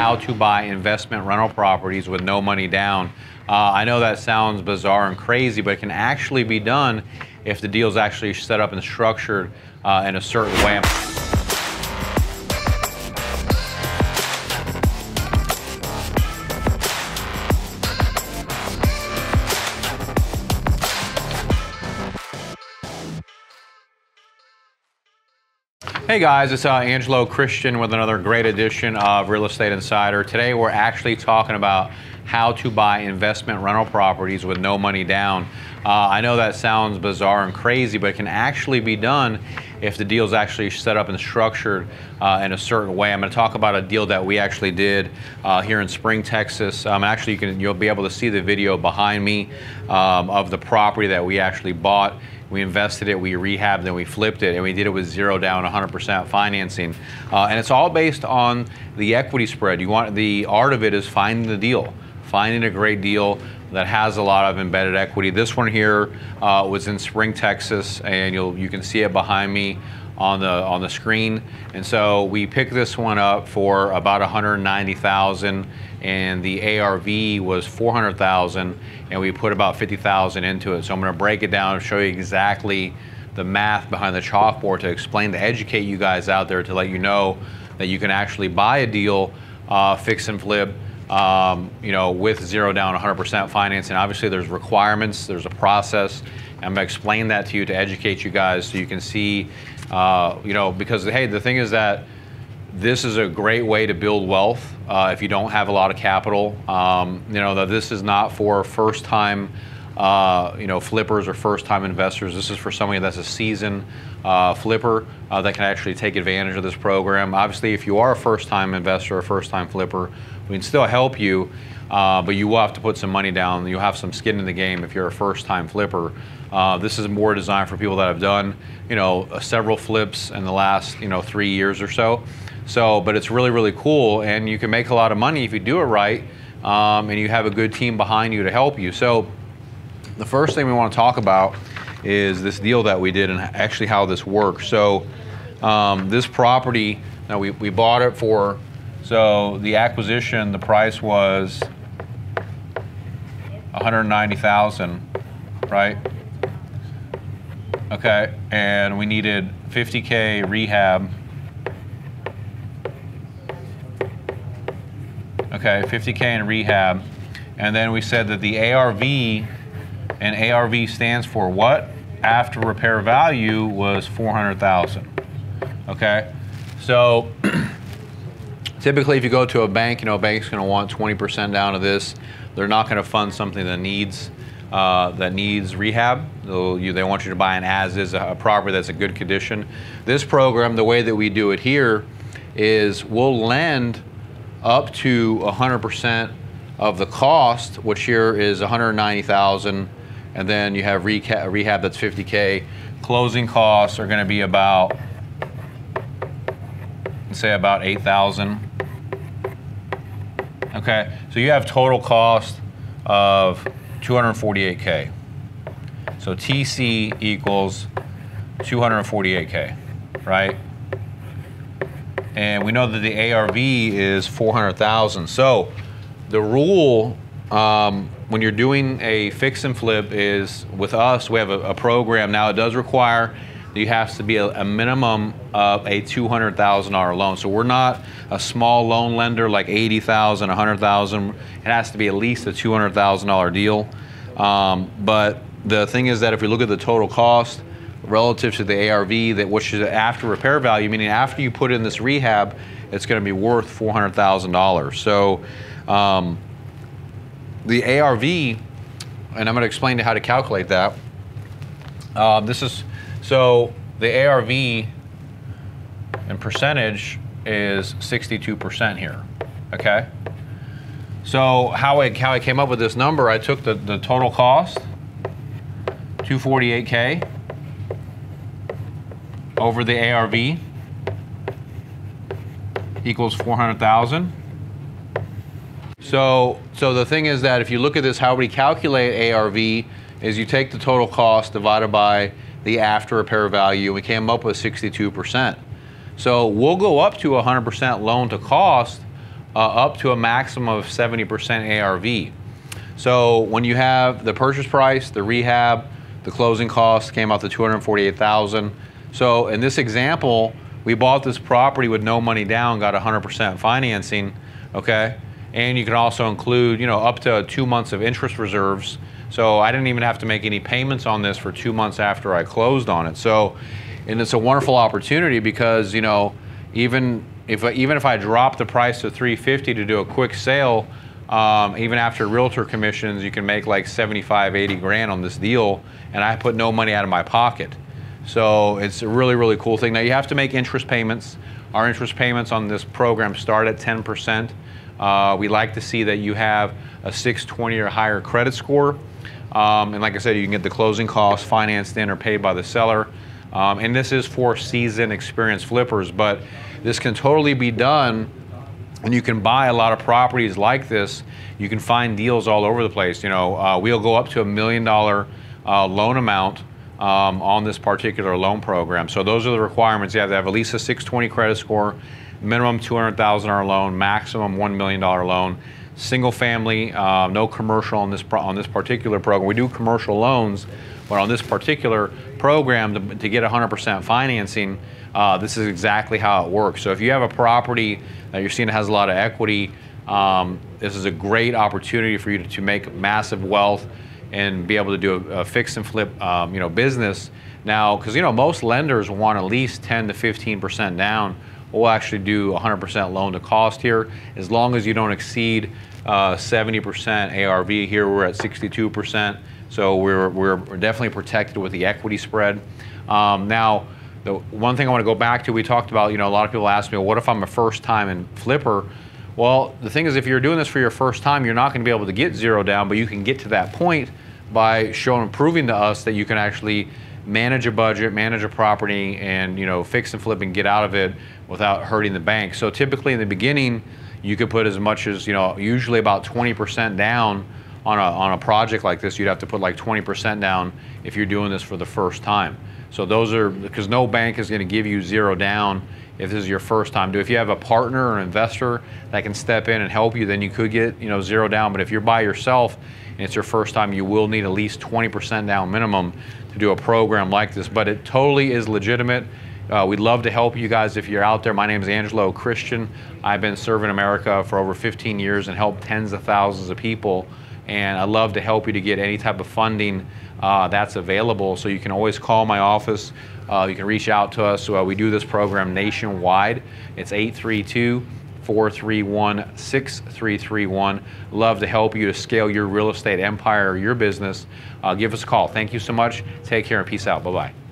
how to buy investment rental properties with no money down. I know that sounds bizarre and crazy, but it can actually be done if the deal is actually set up and structured in a certain way. Hey guys, it's Angelo Christian with another great edition of Real Estate Insider. Today we're actually talking about how to buy investment rental properties with no money down. I know that sounds bizarre and crazy, but it can actually be done if the deal is actually set up and structured in a certain way. I'm going to talk about a deal that we actually did here in Spring, Texas. Actually, you'll be able to see the video behind me of the property that we actually bought. We invested it, we rehabbed, and we flipped it, and we did it with 0 down, 100% financing. And it's all based on the equity spread. The art of it is finding the deal, finding a great deal that has a lot of embedded equity. This one here was in Spring, Texas, and you can see it behind me on the screen. And so we picked this one up for about $190,000, and the ARV was $400,000, and we put about $50,000 into it. So I'm going to break it down and show you exactly the math behind the chalkboard to explain, to educate you guys out there, to let you know that you can actually buy a deal, fix and flip, with 0 down, 100% financing. Obviously there's requirements, there's a process. I'm going to explain that to you to educate you guys so you can see, because hey, the thing is that this is a great way to build wealth if you don't have a lot of capital. That this is not for first-time, flippers or first-time investors. This is for somebody that's a seasoned flipper that can actually take advantage of this program. Obviously, if you are a first-time investor or first-time flipper, we can still help you, but you will have to put some money down. You'll have some skin in the game if you're a first-time flipper. This is more designed for people that have done, several flips in the last, 3 years or so. But it's really, really cool, and you can make a lot of money if you do it right, and you have a good team behind you to help you. So the first thing we want to talk about is this deal that we did and actually how this works. So this property, now we bought it for, so the acquisition, the price was $190,000, right? Okay, and we needed $50K rehab. Okay, $50K in rehab. And then we said that the ARV, and ARV stands for what? After repair value was $400,000. Okay, so typically if you go to a bank, a bank's gonna want 20% down of this. They're not gonna fund something that needs rehab. They want you to buy an as-is, a property that's in good condition. This program, the way that we do it here is we'll lend up to 100% of the cost, which here is $190,000, and then you have rehab that's $50K. Closing costs are going to be about, say, about $8,000. Okay, so you have total cost of $248K. So TC equals $248K, right? And we know that the ARV is $400,000. So the rule when you're doing a fix and flip is, with us, we have a program. Now it does require that you have to be a minimum of a $200,000 loan. So we're not a small loan lender like $80,000, $100,000. It has to be at least a $200,000 deal. But the thing is that if we look at the total cost relative to the ARV, which is after repair value, meaning after you put in this rehab, it's going to be worth $400,000. So the ARV, and I'm going to explain how to calculate that. So the ARV in percentage is 62% here. Okay. So how I came up with this number, I took the total cost, 248K, over the ARV equals 400,000. So the thing is that if you look at this, how we calculate ARV is you take the total cost divided by the after repair value. We came up with 62%. So we'll go up to 100% loan to cost, up to a maximum of 70% ARV. So when you have the purchase price, the rehab, the closing costs came out to $248,000. So in this example, we bought this property with no money down, got 100% financing, okay? And you can also include, you know, up to 2 months of interest reserves. So I didn't even have to make any payments on this for 2 months after I closed on it. So, and it's a wonderful opportunity because, you know, even if I drop the price to $350 to do a quick sale, even after realtor commissions, you can make like 75, 80 grand on this deal, and I put no money out of my pocket. So it's a really, really cool thing. Now you have to make interest payments. Our interest payments on this program start at 10%. We like to see that you have a 620 or higher credit score. And like I said, you can get the closing costs financed in or paid by the seller. And this is for seasoned, experienced flippers, but this can totally be done, and you can buy a lot of properties like this. You can find deals all over the place. You know, we'll go up to $1 million loan amount on this particular loan program. So those are the requirements. You have to have at least a 620 credit score, minimum $200,000 loan, maximum $1 million loan. Single family, no commercial on this particular program. We do commercial loans, but on this particular program, to get 100% financing, this is exactly how it works. So if you have a property that you're seeing has a lot of equity, this is a great opportunity for you to make massive wealth and be able to do a fix and flip, you know, business. Now, because you know most lenders want at least 10 to 15% down. We'll actually do 100% loan to cost here, as long as you don't exceed 70% ARV. Here we're at 62%, so we're definitely protected with the equity spread. Now, the one thing I want to go back to, we talked about, you know, a lot of people ask me, well, what if I'm a first-time flipper? Well, the thing is, if you're doing this for your first time, you're not going to be able to get zero down, but you can get to that point by proving to us that you can actually manage a budget, manage a property, and, you know, fix and flip and get out of it without hurting the bank. So typically in the beginning, you could put as much as, you know, usually about 20% down on a project like this. You'd have to put like 20% down if you're doing this for the first time. So those are, because no bank is going to give you zero down if this is your first time. If you have a partner or investor that can step in and help you, then you could get, you know, zero down. But if you're by yourself and it's your first time, you will need at least 20% down minimum to do a program like this. But it totally is legitimate. We'd love to help you guys if you're out there. My name is Angelo Christian. I've been serving America for over 15 years and helped tens of thousands of people. And I'd love to help you to get any type of funding that's available. So you can always call my office. You can reach out to us. We do this program nationwide. It's 832-431-6331. Love to help you to scale your real estate empire or your business. Give us a call. Thank you so much. Take care and peace out. Bye-bye.